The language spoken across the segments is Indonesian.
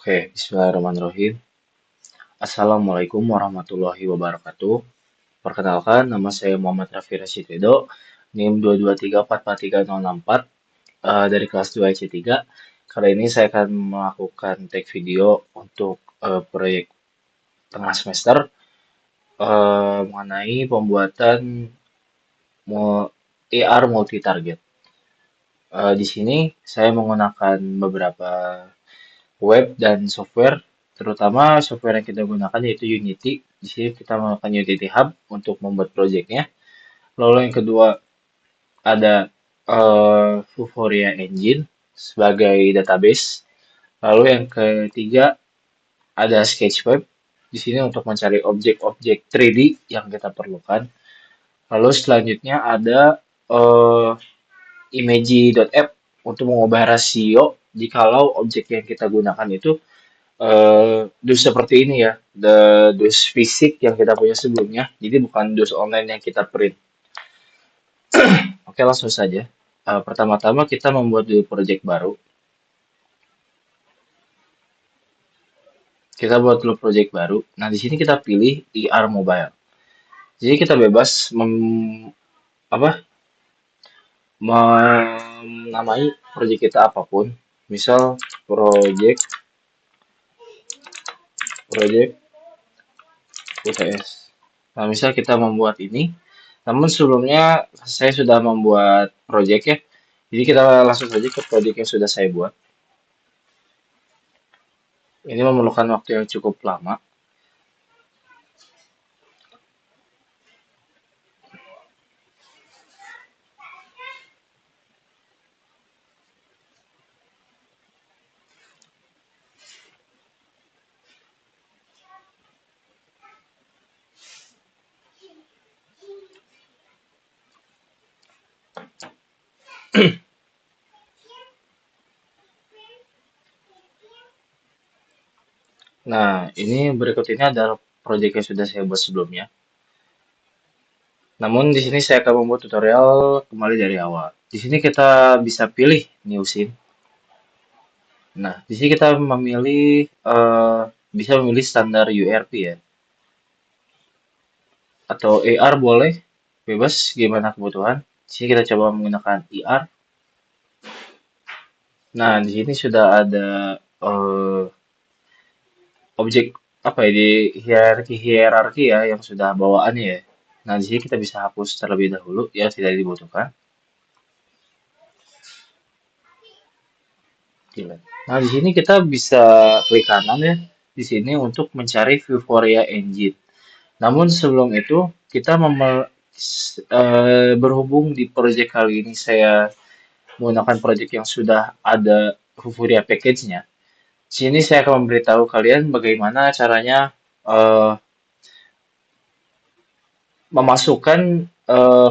Oke, bismillahirrahmanirrahim. Assalamualaikum warahmatullahi wabarakatuh. Perkenalkan, nama saya Muhammad Raffi Rashidedo, NIM 223443064 dari kelas 2 IC3. Kali ini saya akan melakukan tag video untuk proyek tengah semester mengenai pembuatan AR multi-target. Di sini saya menggunakan beberapa web dan software, terutama software yang kita gunakan yaitu Unity. Di sini kita menggunakan Unity Hub untuk membuat projectnya. Lalu yang kedua ada Vuforia Engine sebagai database. Lalu yang ketiga ada Sketchweb di sini untuk mencari objek-objek 3D yang kita perlukan. Lalu selanjutnya ada uh, Imagy.app untuk mengubah rasio jikalau objek yang kita gunakan itu dus seperti ini ya, dus fisik yang kita punya sebelumnya, jadi bukan dus online yang kita print. Oke, langsung saja. Pertama-tama kita membuat dulu project baru. Kita buat dulu project baru. Nah, di sini kita pilih ER Mobile. Jadi kita bebas apa menamai project kita apapun. Misal project UTS. Nah, misal kita membuat ini, namun sebelumnya saya sudah membuat project ya. Jadi kita langsung saja ke project yang sudah saya buat. Ini memerlukan waktu yang cukup lama. Nah, ini berikut ini adalah project yang sudah saya buat sebelumnya. Namun di sini saya akan membuat tutorial kembali dari awal. Di sini kita bisa pilih new scene. Nah, di sini kita memilih bisa memilih standar URP ya, atau AR boleh, bebas gimana kebutuhan. Di sini kita coba menggunakan ER. Nah, di sini sudah ada eh, objek apa ya di hierarki ya yang sudah bawaannya ya. Nah, di sini kita bisa hapus terlebih dahulu ya tidak dibutuhkan. Delete. Nah, di sini kita bisa klik kanan ya di sini untuk mencari Vuforia Engine. Namun sebelum itu kita berhubung di project kali ini saya menggunakan project yang sudah ada Vuforia package-nya. Sini saya akan memberitahu kalian bagaimana caranya eh, memasukkan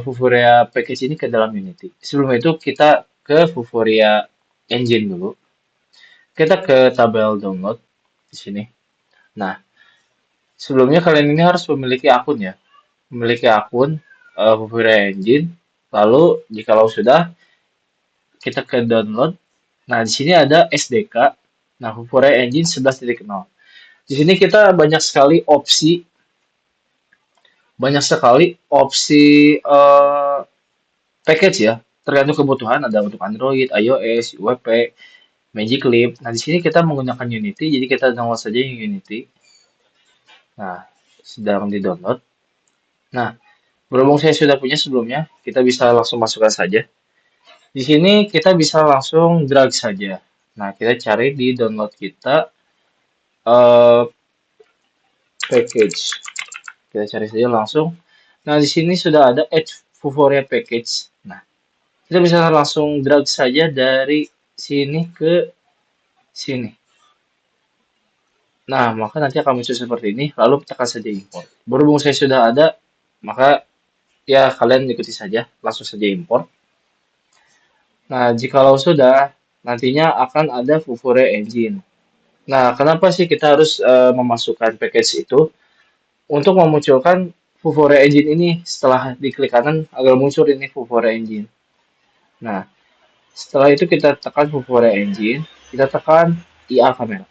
Vuforia package ini ke dalam Unity. Sebelum itu kita ke Vuforia Engine dulu. Kita ke tabel download di sini. Nah, sebelumnya kalian ini harus memiliki akun ya. Memiliki akun Vuforia Engine. Lalu jikalau sudah kita ke download. Nah, di sini ada SDK. Nah, Vuforia Engine 11.0. Di sini kita banyak sekali opsi package ya, tergantung kebutuhan. Ada untuk Android, iOS, WP, Magic Leap. Nah, di sini kita menggunakan Unity, jadi kita download saja yang Unity. Nah, sedang di-download. Nah, berhubung saya sudah punya sebelumnya, kita bisa langsung masukkan saja. Di sini kita bisa langsung drag saja. Nah, kita cari di download kita eh, package. Kita cari saja langsung. Nah, di sini sudah ada Add Vuforia Package. Nah, kita bisa langsung drag saja dari sini ke sini. Nah, maka nanti akan muncul seperti ini, lalu tekan saja import. Berhubung saya sudah ada, maka ya kalian ikuti saja, langsung saja import. Nah, jikalau sudah, nantinya akan ada Vuforia Engine. Nah, kenapa sih kita harus memasukkan package itu? Untuk memunculkan Vuforia Engine ini setelah diklik kanan agar muncul ini Vuforia Engine. Nah, setelah itu kita tekan Vuforia Engine, kita tekan IA kamera.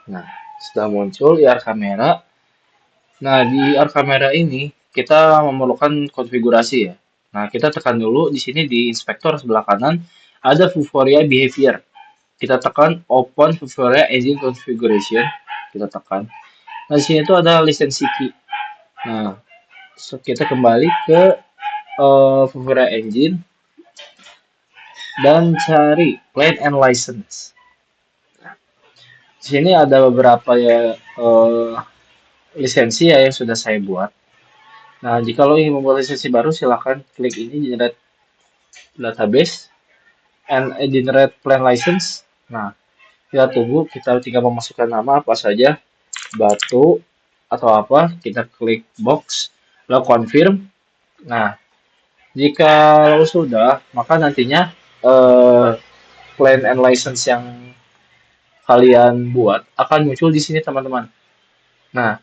Nah, setelah muncul IR kamera, nah di IR kamera ini kita memerlukan konfigurasi ya. Nah, kita tekan dulu di sini di inspektor sebelah kanan ada Vuforia Behavior. Kita tekan Open Vuforia Engine Configuration. Kita tekan. Nah, di sini tuh ada lisensi key. Nah, kita kembali ke Vuforia Engine dan cari Plan and License. Di sini ada beberapa ya lisensi ya yang sudah saya buat. Nah, jika lo ingin membuat lisensi baru, silahkan klik ini generate database and generate plan license. Nah, kita tunggu, kita tinggal memasukkan nama apa saja, batu atau apa, kita klik box, lalu confirm. Nah, jika lo sudah, maka nantinya eh, plan and license yang kalian buat akan muncul di sini teman-teman. Nah,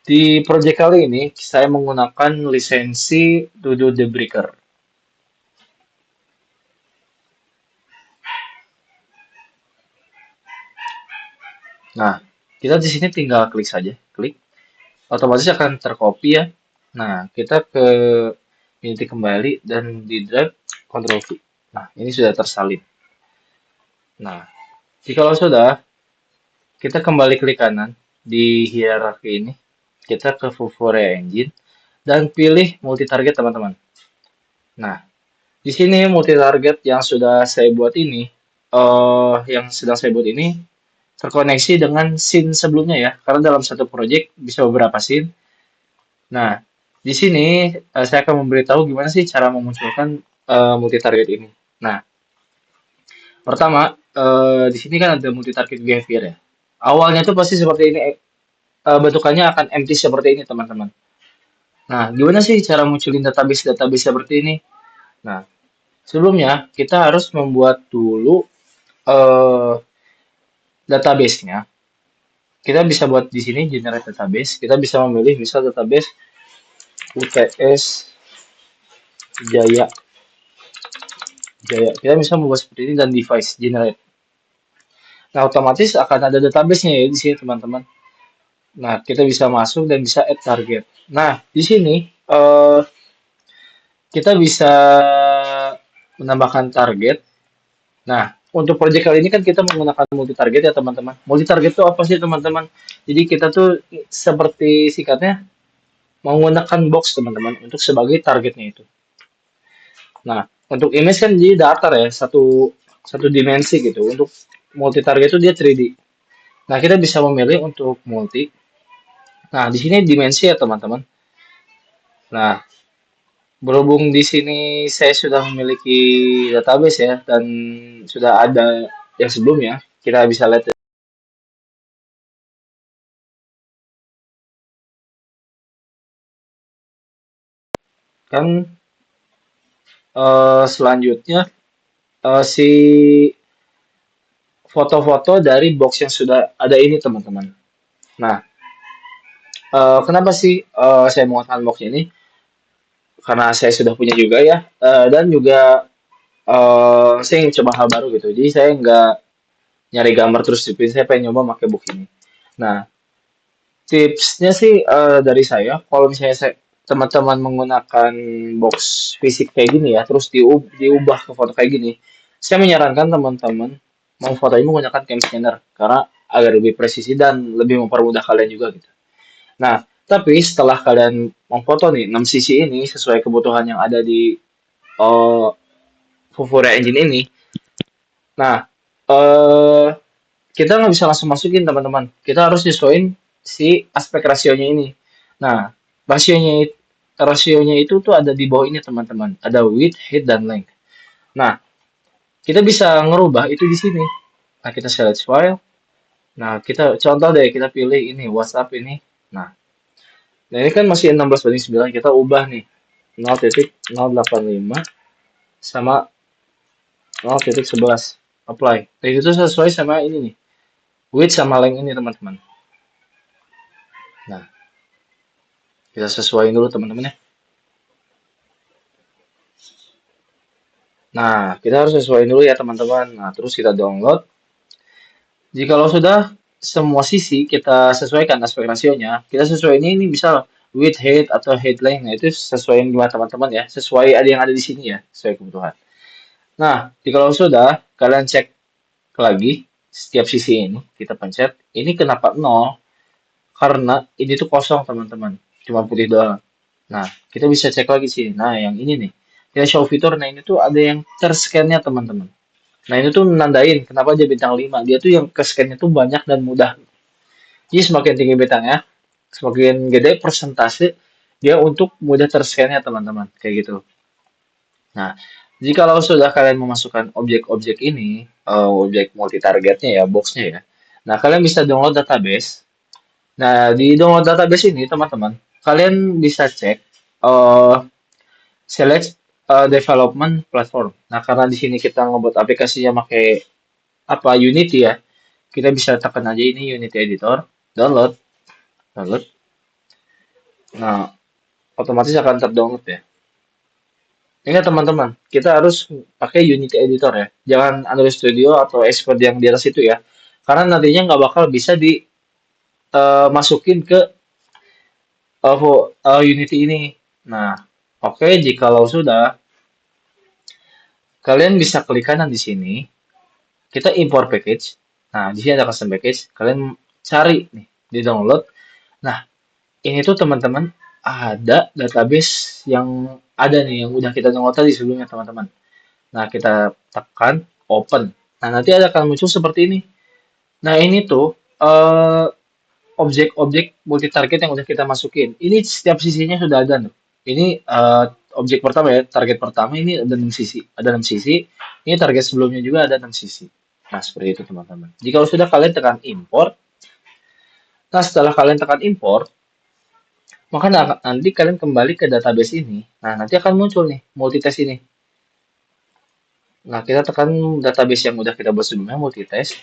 di project kali ini saya menggunakan lisensi Dodo the Breaker. Nah, kita di sini tinggal klik saja, klik, otomatis akan tercopy ya. Nah, kita ke Unity kembali dan di drive Ctrl V. Nah, ini sudah tersalin. Nah, jika sudah, kita kembali klik kanan di hierarki ini, kita ke Vuforia Engine dan pilih multi target teman-teman. Nah, di sini multi target yang sudah saya buat ini, yang sedang saya buat ini terkoneksi dengan scene sebelumnya ya, karena dalam satu project bisa beberapa scene. Nah, di sini saya akan memberitahu gimana sih cara memunculkan multi target ini. Nah, pertama di sini kan ada multi target behavior ya. Awalnya tuh pasti seperti ini, bentukannya akan empty seperti ini teman-teman. Nah, gimana sih cara munculin database-database seperti ini? Nah, sebelumnya kita harus membuat dulu eh, database-nya. Kita bisa buat di sini generate database. Kita bisa memilih misal database UTS Jaya Jaya. Kita bisa membuat seperti ini dan device generate. Nah, otomatis akan ada database-nya ya di sini teman-teman. Nah, kita bisa masuk dan bisa add target. Nah, di sini kita bisa menambahkan target. Nah, untuk project kali ini kan kita menggunakan multi target ya teman-teman. Multi target itu apa sih teman-teman? Jadi kita tuh seperti singkatnya menggunakan box teman-teman untuk sebagai targetnya itu. Nah, untuk image kan jadi datar ya, satu satu dimensi gitu. Untuk multi target itu dia 3D. Nah, kita bisa memilih untuk multi. Nah, di sini dimensi ya teman-teman. Nah, berhubung di sini saya sudah memiliki database ya dan sudah ada yang sebelumnya, kita bisa lihat kan selanjutnya si foto-foto dari box yang sudah ada ini teman-teman. Nah, kenapa sih saya menggunakan box ini? Karena saya sudah punya juga ya, dan juga saya ingin coba hal baru gitu. Jadi saya nggak nyari gambar terus di print, saya pengen nyoba pakai box ini. Nah, tipsnya sih dari saya, kalau misalnya teman-teman menggunakan box fisik kayak gini ya, terus diubah ke foto kayak gini, saya menyarankan teman-teman mau fotonya menggunakan cam scanner karena agar lebih presisi dan lebih mempermudah kalian juga gitu. Nah, tapi setelah kalian memfoto nih 6 sisi ini sesuai kebutuhan yang ada di uh, Vuforia Engine ini, nah eh kita nggak bisa langsung masukin teman-teman. Kita harus nyesuaiin si aspek rasionya ini. Nah, rasionya rasionya itu tuh ada di bawah ini teman-teman. Ada width, height, dan length. Nah, kita bisa ngerubah itu di sini. Nah, kita select file. Nah, kita contoh deh, kita pilih ini WhatsApp ini. Nah, nah ini kan masih 16:9. Kita ubah nih 0,085 sama 0,11. Apply. Nah, itu sesuai sama ini nih. Width sama length ini teman-teman. Nah, kita sesuaiin dulu teman-teman ya. Nah, kita harus sesuaiin dulu ya teman-teman. Nah, terus kita download. Jika lo sudah, semua sisi kita sesuaikan aspek rasionya. Kita sesuai ini misal width, height, atau height length. Nah, itu sesuai gimana teman-teman ya. Sesuai ada yang ada di sini ya, sesuai kebutuhan. Nah, kalau sudah, kalian cek lagi setiap sisi ini, kita pencet. Ini kenapa nol? Karena ini tuh kosong teman-teman. Cuma putih doang. Nah, kita bisa cek lagi sih. Nah, yang ini nih. Kita show fitur, nah ini tuh ada yang terscan-nya teman-teman. Nah, ini tuh menandain kenapa dia bintang 5. Dia tuh yang ke scan-nya tuh banyak dan mudah. Jadi semakin tinggi bintangnya, semakin gede persentase dia untuk mudah terscan-nya teman-teman. Kayak gitu. Nah, jikalau sudah kalian memasukkan objek-objek ini, objek multi-targetnya ya, box-nya ya. Nah, kalian bisa download database. Nah, di download database ini, teman-teman, kalian bisa cek eh select development platform. Nah, karena di sini kita ngebuat aplikasinya pakai apa Unity ya, kita bisa tekan aja ini Unity Editor, download, download. Nah, otomatis akan terdownload ya. Ingat teman-teman, kita harus pakai Unity Editor ya. Jangan Android Studio atau Expert yang di atas itu ya. Karena nantinya nggak bakal bisa dimasukin ke Unity ini. Nah, oke, jikalau sudah, kalian bisa klik kanan di sini. Kita import package. Nah, di sini ada custom package. Kalian cari nih, di download. Nah, ini tuh teman-teman ada database yang ada nih, yang udah kita download tadi sebelumnya teman-teman. Nah, kita tekan open. Nah, nanti akan muncul seperti ini. Nah, ini tuh objek-objek multi target yang udah kita masukin. Ini setiap sisinya sudah ada nih. Ini objek pertama ya, target pertama ini ada 6 sisi. Ada 6 sisi. Ini target sebelumnya juga ada 6 sisi. Nah, seperti itu teman-teman. Jika sudah kalian tekan import, nah setelah kalian tekan import, maka nanti kalian kembali ke database ini. Nah, nanti akan muncul nih multitest ini. Nah, kita tekan database yang udah kita buat sebelumnya, multitest.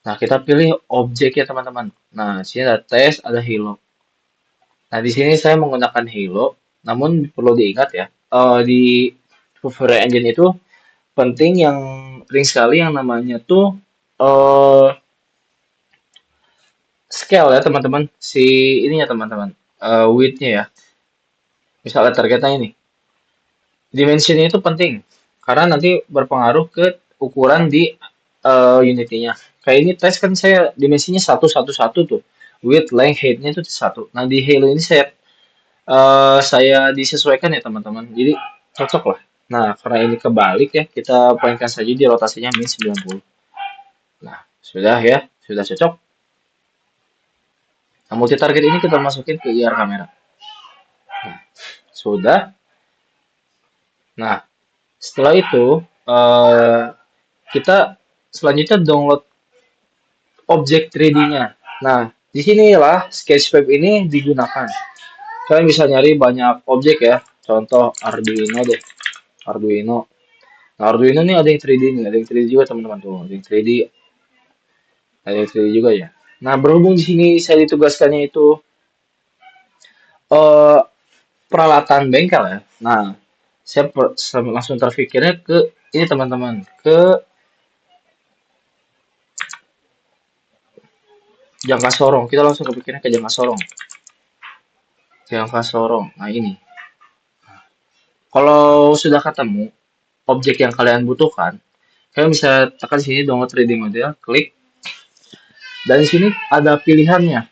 Nah, kita pilih objek ya, teman-teman. Nah, di sini ada test, ada Halo. Nah, di sini saya menggunakan Halo, namun perlu diingat ya, di Software Engine itu penting yang penting sekali yang namanya tuh eh scale ya, teman-teman. Si ininya, teman-teman. Width-nya ya. Misalnya targetnya ini. Dimensinya itu penting karena nanti berpengaruh ke ukuran di Unity-nya. Kayak ini tes kan saya dimensinya 111 tuh. Width, length, height-nya itu satu. Nah, di Halo ini saya disesuaikan ya, teman-teman. Jadi cocok lah. Nah, karena ini kebalik ya, kita poinkan saja di rotasinya min 90. Nah, sudah ya, sudah cocok. Nah, multi target ini kita masukin ke IR kamera. Nah, sudah. Nah, setelah itu kita selanjutnya download objek 3D-nya. Nah, disinilah Sketchfab ini digunakan. Kalian bisa nyari banyak objek ya. Contoh Arduino deh. Arduino. Nah, Arduino nih ada yang 3D nih, ada yang 3D juga teman-teman tuh. Ada yang 3D, ada yang 3D juga ya. Nah, berhubung di sini saya ditugaskannya itu eh peralatan bengkel ya. Nah, saya langsung terpikirnya ke ini teman-teman, ke jangka sorong. Kita langsung kepikirnya ke jangka sorong. Jangka sorong. Nah, ini. Kalau sudah ketemu objek yang kalian butuhkan, kalian bisa tekan sini download 3D model, klik, dan di sini ada pilihannya.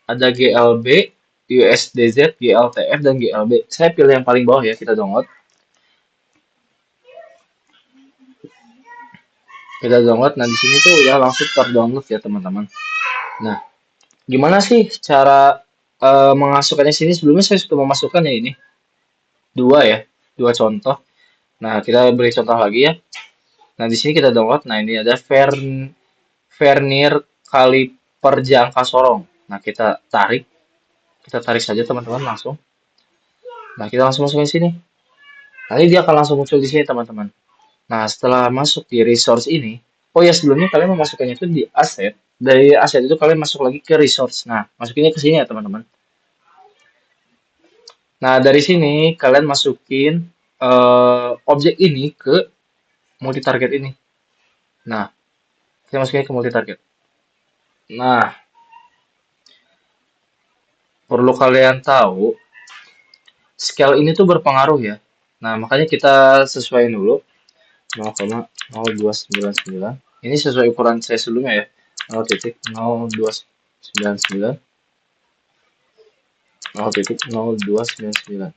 Ada GLB, USDZ, GLTF, dan GLB. Saya pilih yang paling bawah ya, kita download. Kita download, nah di sini tuh udah langsung terdownload ya teman-teman. Nah, gimana sih cara memasukkannya sini? Sebelumnya saya sudah memasukkan ya ini. Dua ya, dua contoh. Nah, kita beri contoh lagi ya. Nah, di sini kita download. Nah, ini ada Vernier kaliper jangka sorong. Nah, kita tarik saja teman-teman langsung. Nah, kita langsung masukin sini. Nanti dia akan langsung muncul di sini teman-teman. Nah, setelah masuk di resource ini, oh ya sebelumnya kalian memasukkannya itu di aset. Dari aset itu kalian masuk lagi ke resource. Nah, masukinnya ke sini ya teman-teman. Nah, dari sini kalian masukin objek ini ke multi target ini. Nah, kita masukin ke multi target. Nah, perlu kalian tahu, scale ini tuh berpengaruh ya. Nah, makanya kita sesuaiin dulu 0,0299. Ini sesuai ukuran saya sebelumnya ya. 0,0299, 0,0299.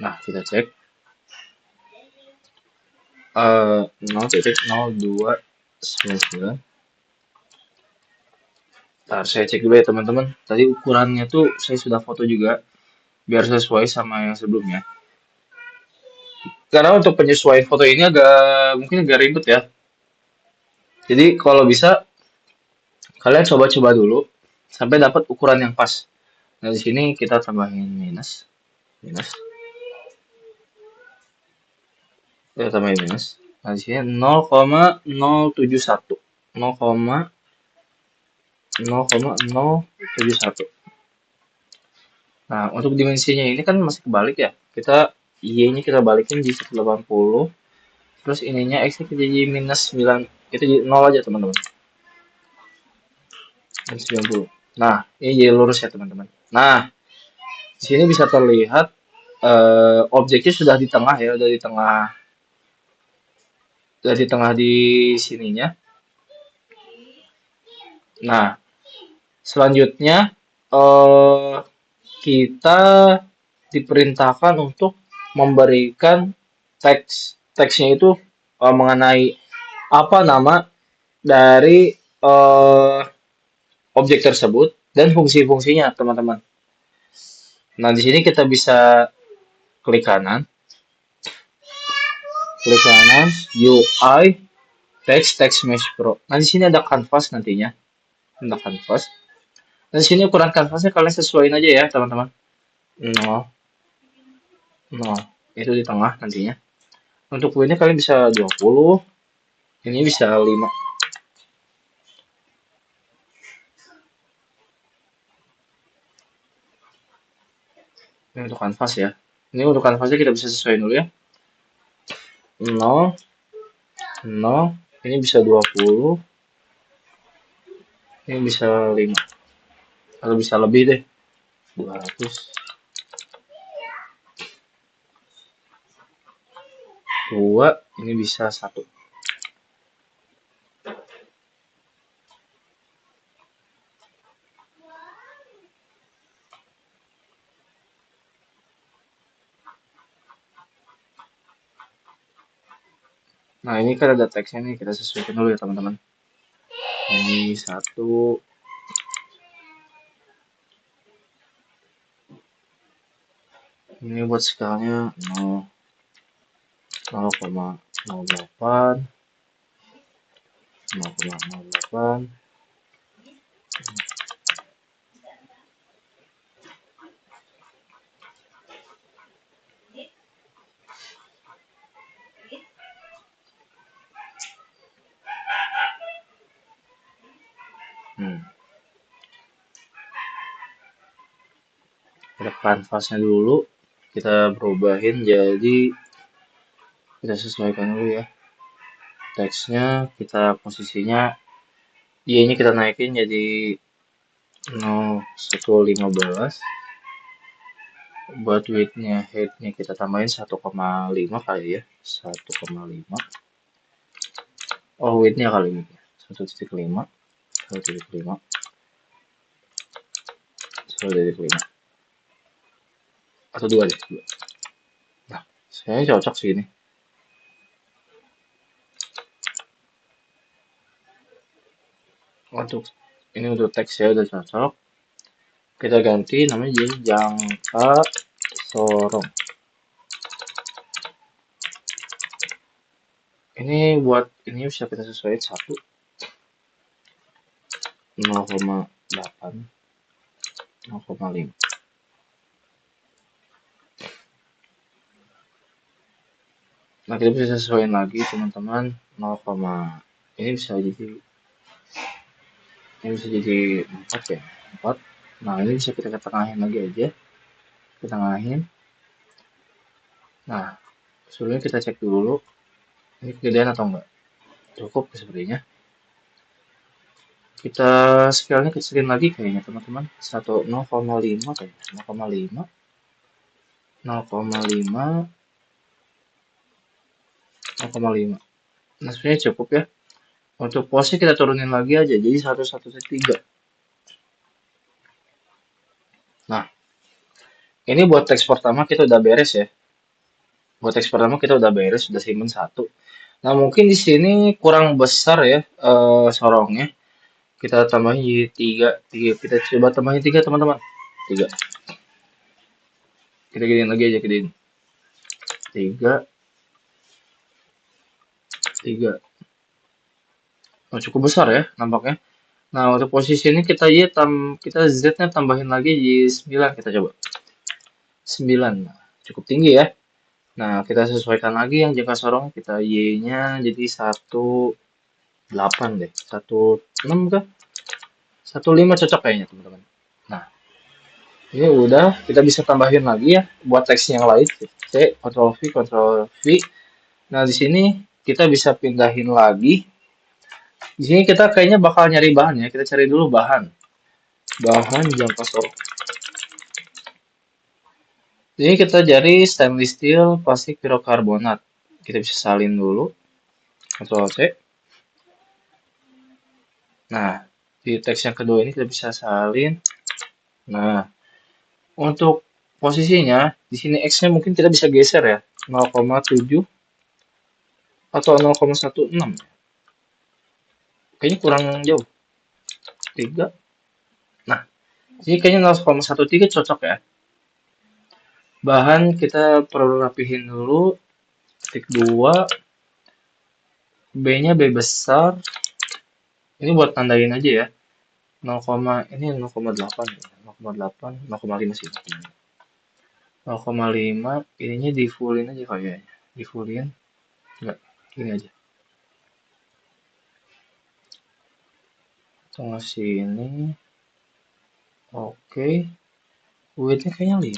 Nah, kita cek 0,0299. Ntar saya cek dulu ya teman-teman. Tadi ukurannya tuh saya sudah foto juga biar sesuai sama yang sebelumnya. Karena untuk penyesuaian foto ini mungkin agak ribet ya. Jadi kalau bisa kalian coba-coba dulu sampai dapat ukuran yang pas. Nah, di sini kita tambahin minus, minus, kita tambahin minus. Nah, di sini 0,071, 0,071. Nah, untuk dimensinya ini kan masih kebalik ya. Y-nya kita balikin jadi 180, terus ininya X-nya kita jadi minus 9, itu jadi 0 aja teman-teman. Minus 90. Nah, ini jadi lurus ya teman-teman. Nah, di sini bisa terlihat objeknya sudah di tengah ya, udah di tengah di sininya. Nah, selanjutnya eh, kita diperintahkan untuk memberikan teksnya itu mengenai apa nama dari objek tersebut dan fungsi-fungsinya, teman-teman. Nah, di sini kita bisa klik kanan, UI, text mesh pro. Nah, di sini ada canvas nantinya, ada canvas. Dan di sini ukuran kanvasnya kalian sesuaiin aja ya, teman-teman. 0, 0. Itu di tengah nantinya. Untuk width-nya kalian bisa 20, ini bisa 5. Ini untuk kanvas ya. Ini untuk kanvasnya kita bisa sesuaiin dulu ya. 0, 0, ini bisa 20, ini bisa 5. Atau bisa lebih deh. 200, 2, ini bisa 1. Nah, ini kan ada teksnya nih, kita sesuaikan dulu ya, teman-teman. Ini 1, ini buat skalanya 0, 0,08, 0,08. Hmm. Kita kanvasnya dulu, kita berubahin jadi kita sesuaikan dulu ya. Teksnya kita posisinya Y-nya kita naikin jadi 0,115. Buat width-nya, height-nya kita tambahin 1,5 kali ya. 1,5. Oh, width-nya kali ini. 1,5. 1,5. 1,5. Atau 2 deh. 2. Nah, saya cocok sih ini. Untuk ini untuk teks ya udah cocok. Kita ganti namanya jadi jangka sorong. Ini buat ini bisa kita sesuaikan 1, 0,8, 0,5. Nah, kita bisa sesuaikan lagi teman-teman 0, ini bisa jadi 4 ya. 4. Nah, ini bisa kita ketengahin lagi aja. Kita tengahin. Nah, sebelumnya kita cek dulu ini kegedean atau enggak. Cukup sepertinya. Kita scale-nya kecilin lagi kayaknya teman-teman. 0,5 kayaknya. 0,5, 0,5, 0,5. Nah, sebenarnya cukup ya. Untuk pose kita turunin lagi aja, jadi 1,1,3. Nah, ini buat teks pertama kita udah beres ya. Buat teks pertama kita udah beres, sudah simpen satu. Nah, mungkin di sini kurang besar ya sorongnya. Kita tambahin jadi 3, 3. Kita coba tambahin 3 teman-teman. 3. Kita gedein lagi aja, gedein. 3, 3. Oh, cukup besar ya nampaknya. Nah, untuk posisi ini kita Z-nya tambahin lagi di 9 kita coba. 9. Nah, cukup tinggi ya. Nah, kita sesuaikan lagi yang jangka sorong, kita Y-nya jadi 1,8 deh. 1,6 kah? 1,5 cocok kayaknya, teman-teman. Nah, ini udah, kita bisa tambahin lagi ya buat teks yang lain. C, Ctrl V, Ctrl V. Nah, di sini kita bisa pindahin lagi. Di sini kita kayaknya bakal nyari bahan ya. Kita cari dulu bahan. Bahan jangka sorong. Jadi kita cari stainless steel plastik pirokarbonat. Kita bisa salin dulu. Ctrl C. Nah, di teks yang kedua ini kita bisa salin. Nah, untuk posisinya di sini X-nya mungkin kita bisa geser ya. 0,7 atau 0,16. Kayaknya kurang jauh. 3. Nah, jadi kayaknya 0,13 cocok ya. Bahan kita perlu rapihin dulu. Titik 2. B-nya B besar. Ini buat tandain aja ya. 0, ini 0,8 ya. 0,8, 0,5 sih. 0,5 ininya di fullin aja kayaknya. Di fullin. Enggak, gini aja. Tengah sini. Oke. Widthnya kayaknya 5.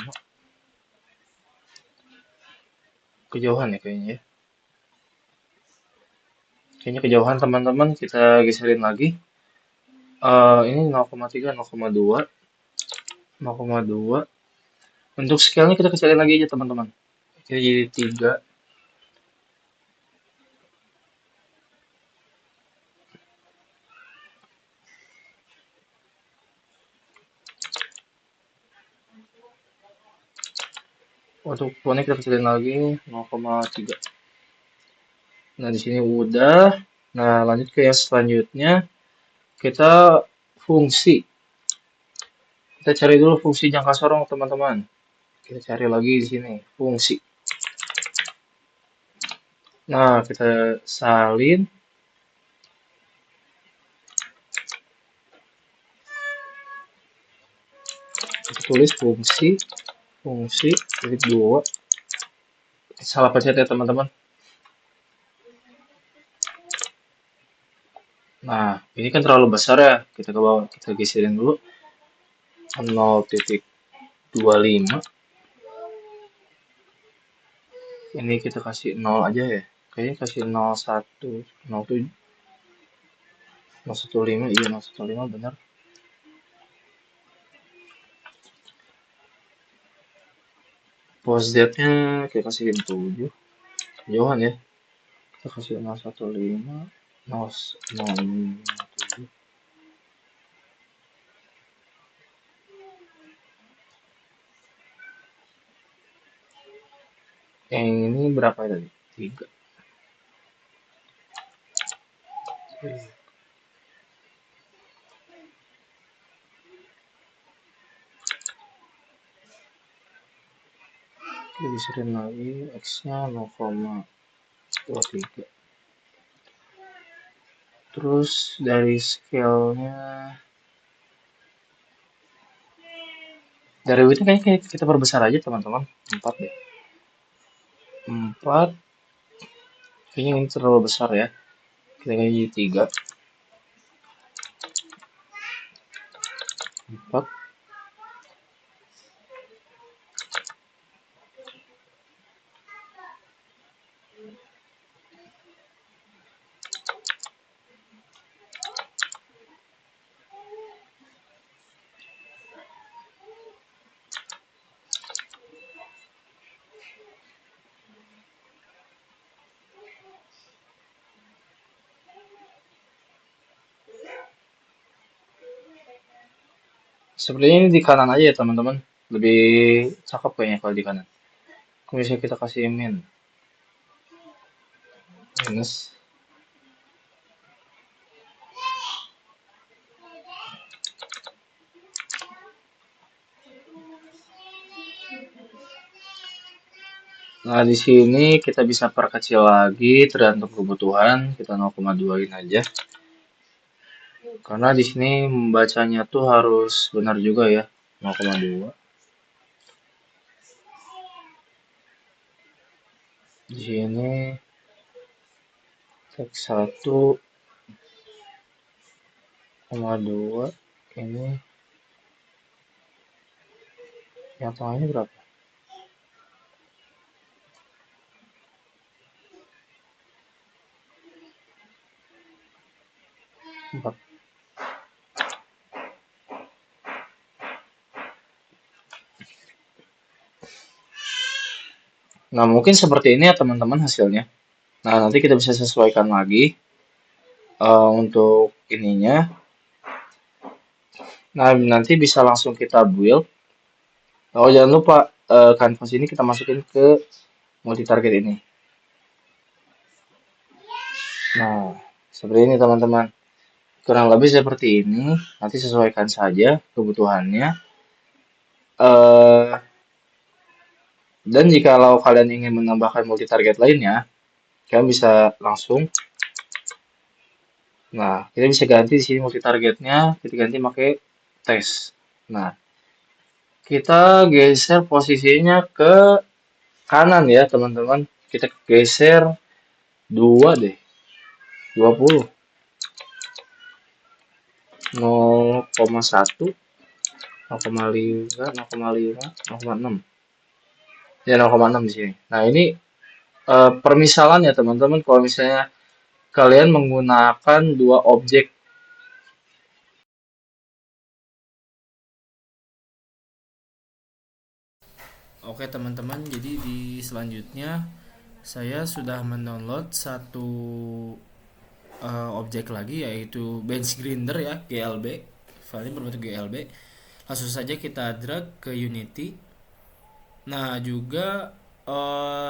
Kejauhan ya kayaknya ya. Kayaknya kejauhan teman-teman. Kita geserin lagi. Ini 0,3, 0,2. 0,2. Untuk scale-nya kita kecilin lagi aja teman-teman. Kita jadi 3. Untuk fontnya kita kecilin lagi 0,3. Nah, di sini udah. Nah, lanjut ke yang selanjutnya. Kita fungsi. Kita cari dulu fungsi jangka sorong, teman-teman. Kita cari lagi di sini, fungsi. Nah, kita salin. Kita tulis fungsi. Fungsi, titik 2. Salah pencet ya, teman-teman. Nah, ini kan terlalu besar ya. Kita ke bawah, kita geserin dulu. 0,25. Ini kita kasih 0 aja ya. Kayaknya kasih 0,1, 0,7, 0,15. Iya, 0,15 benar. Pos Z-nya kita kasihin 7. Jauhan ya. Kita kasih 0,15, 0,07. Yang ini berapa ya tadi? 3. Kita geserin lagi X-nya 0,23. Terus dari scale-nya, dari width-nya kayaknya kita perbesar aja teman-teman. 4 deh. 4. Kayaknya ini terlalu besar ya. Kita jadi 3. 4. Sepertinya ini di kanan aja ya teman-teman. Lebih cakep kayaknya kalau di kanan. Kalau misalnya kita kasih minus. Nah, di sini kita bisa perkecil lagi tergantung kebutuhan. Kita 0,2-in aja. Karena di sini membacanya tuh harus benar juga ya. 0,2. Di sini teks 1,2. Ini yang tengahnya berapa? 4. Nah, mungkin seperti ini ya teman-teman hasilnya. Nah, nanti kita bisa sesuaikan lagi untuk ininya. Nah, nanti bisa langsung kita build. Oh, jangan lupa canvas ini kita masukin ke multi target ini. Nah, seperti ini teman-teman. Kurang lebih seperti ini. Nanti sesuaikan saja kebutuhannya. Eh, dan jikalau kalian ingin menambahkan multi target lainnya, kalian bisa langsung. Nah, kita bisa ganti di sini multi targetnya. Kita ganti pakai tes. Nah, kita geser posisinya ke kanan ya teman-teman. Kita geser 2 deh. 20. 0,1, 0,5, 0,5, 0,6. Ya 0,6 di sini. Nah, ini permisalan ya teman-teman kalau misalnya kalian menggunakan dua objek. Oke teman-teman, jadi di selanjutnya saya sudah mendownload satu objek lagi yaitu bench grinder ya, GLB. Filenya berbentuk GLB. Langsung saja kita drag ke Unity. Nah, juga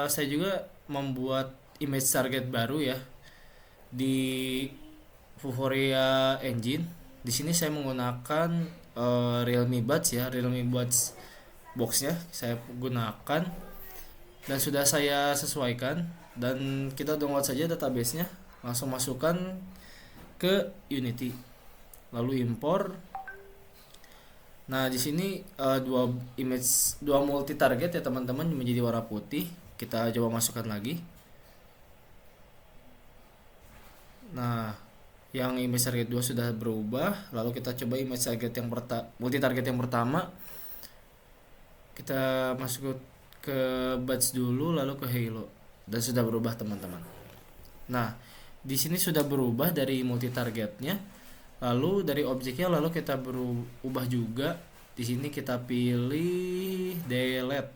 saya juga membuat image target baru ya di Vuforia Engine. Di sini saya menggunakan Realme Buds ya, Realme Buds boxnya saya gunakan dan sudah saya sesuaikan dan kita download saja databasenya, langsung masukkan ke Unity, lalu impor. Nah, di sini dua multi target ya teman-teman menjadi warna putih. Kita coba masukkan lagi. Nah, yang image target 2 sudah berubah. Lalu kita coba image target yang multi target yang pertama. Kita masuk ke buds dulu lalu ke halo dan sudah berubah teman-teman. Nah, di sini sudah berubah dari multi targetnya. Lalu dari objeknya lalu kita berubah juga. Di sini kita pilih delete.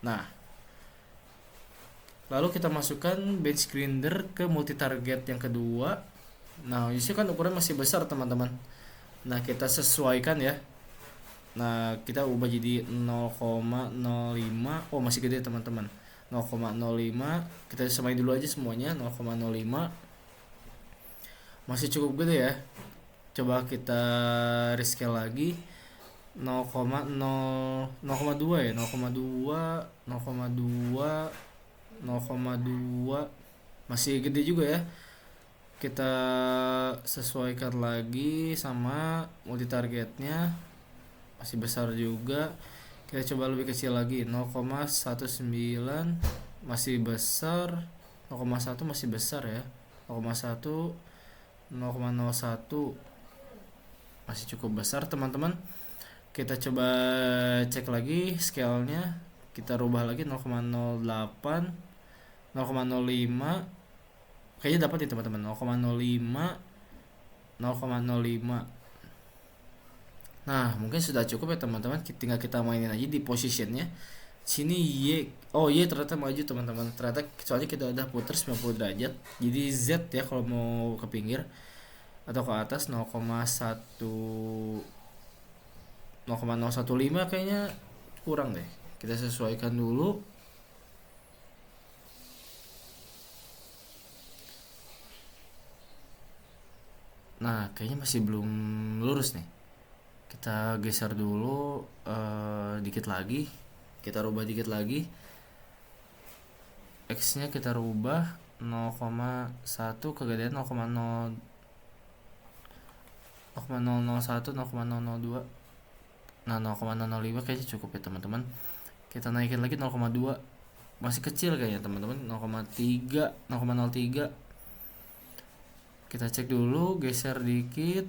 Nah, lalu kita masukkan bench grinder ke multi target yang kedua. Nah, di sini kan ukuran masih besar teman-teman. Nah, kita sesuaikan ya. Nah, kita ubah jadi 0,05. Oh, masih gede teman-teman. 0,05. Kita samain dulu aja semuanya 0,05. Masih cukup gede ya. Coba kita rescale lagi 0,2 ya, 0,2, 0,2, 0,2. Masih gede juga ya. Kita sesuaikan lagi sama multi targetnya, masih besar juga. Kita coba lebih kecil lagi 0,19. Masih besar. 0,1 masih besar ya. 0,1, 0,01 masih cukup besar teman-teman. Kita coba cek lagi scale-nya. Kita rubah lagi 0,08, 0,05. Kayaknya dapat nih teman-teman. 0,05, 0,05. Nah, mungkin sudah cukup ya teman-teman. Tinggal kita mainin aja di positionnya. Sini Y. Oh, Y ternyata maju teman-teman. Ternyata soalnya kita udah putar 90 derajat. Jadi Z ya kalau mau ke pinggir atau ke atas 0,1 0,015 kayaknya kurang deh. Kita sesuaikan dulu. Nah, kayaknya masih belum lurus nih. Kita geser dulu dikit lagi. Kita rubah dikit lagi. X-nya kita rubah 0,1 kegedean 0,001 0,002. Nah, 0,005 kayaknya cukup ya teman-teman. Kita naikin lagi 0,2. Masih kecil kayaknya teman-teman. 0,3 0,03. Kita cek dulu, geser dikit.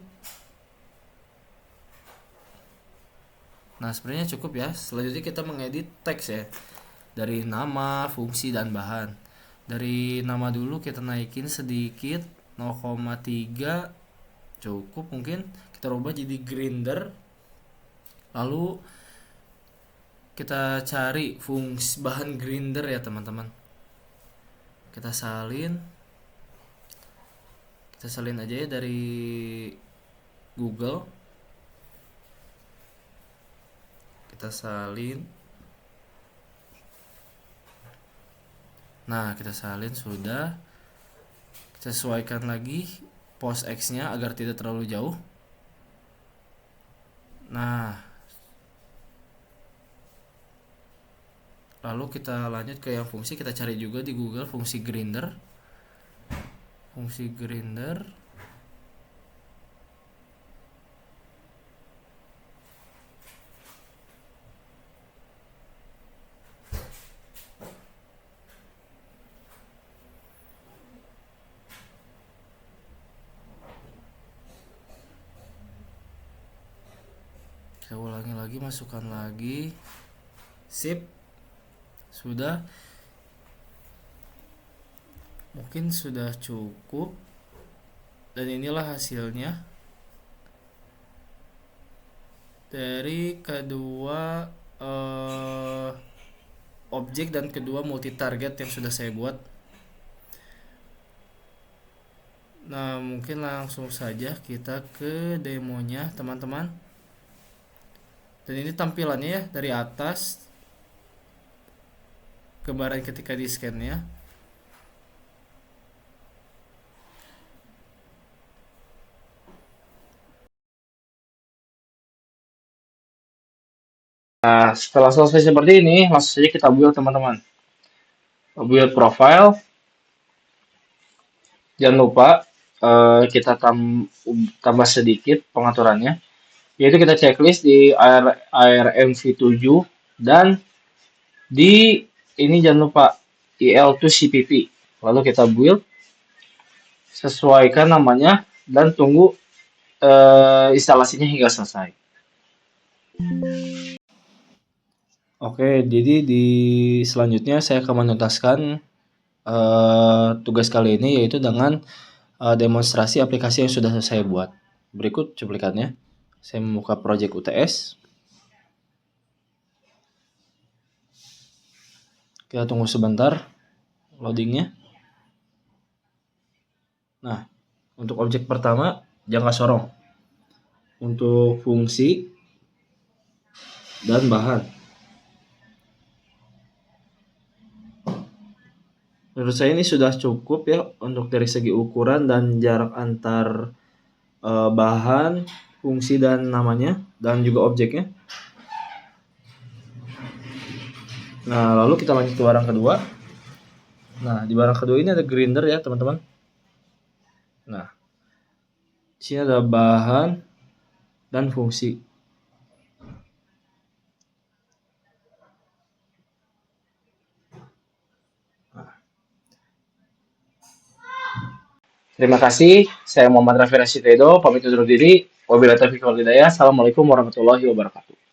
Nah, sebenarnya cukup ya. Selanjutnya kita mengedit teks ya. Dari nama, fungsi, dan bahan. Dari nama dulu kita naikin sedikit 0,3, cukup mungkin. Kita rubah jadi grinder. Lalu kita cari fungsi bahan grinder ya teman-teman. Kita salin. Kita salin aja ya dari Google. Kita salin. Nah, kita salin sudah. Kita sesuaikan lagi pos X-nya agar tidak terlalu jauh. Nah, lalu kita lanjut ke yang fungsi. Kita cari juga di Google fungsi grinder. Fungsi grinder. Saya ulangi lagi, masukkan lagi. Sip. Sudah. Mungkin sudah cukup. Dan inilah hasilnya dari kedua objek dan kedua multi target yang sudah saya buat. Nah, mungkin langsung saja kita ke demonya teman-teman. Dan ini tampilannya ya dari atas, gambaran ketika di scan-nya. Nah, setelah selesai seperti ini, langsung saja kita build teman-teman. Build profile. Jangan lupa kita tambah sedikit pengaturannya. Yaitu kita checklist di ARMv7 dan di ini jangan lupa IL2CPP. Lalu kita build, sesuaikan namanya dan tunggu instalasinya hingga selesai. Oke, jadi di selanjutnya saya akan menuntaskan tugas kali ini yaitu dengan demonstrasi aplikasi yang sudah saya buat. Berikut cuplikannya. Saya membuka project UTS. Kita tunggu sebentar loadingnya. Nah, untuk objek pertama jangka sorong. Untuk fungsi dan bahan. Menurut saya ini sudah cukup ya untuk dari segi ukuran dan jarak antar bahan, fungsi dan namanya, dan juga objeknya. Nah, lalu kita lanjut ke barang kedua. Nah, di barang kedua ini ada grinder ya, teman-teman. Nah, di sini ada bahan dan fungsi. Terima kasih. Saya Muhammad Rafi Rasitedo, pamit undur diri. Wabillahi taufiq wal hidayah. Assalamualaikum warahmatullahi wabarakatuh.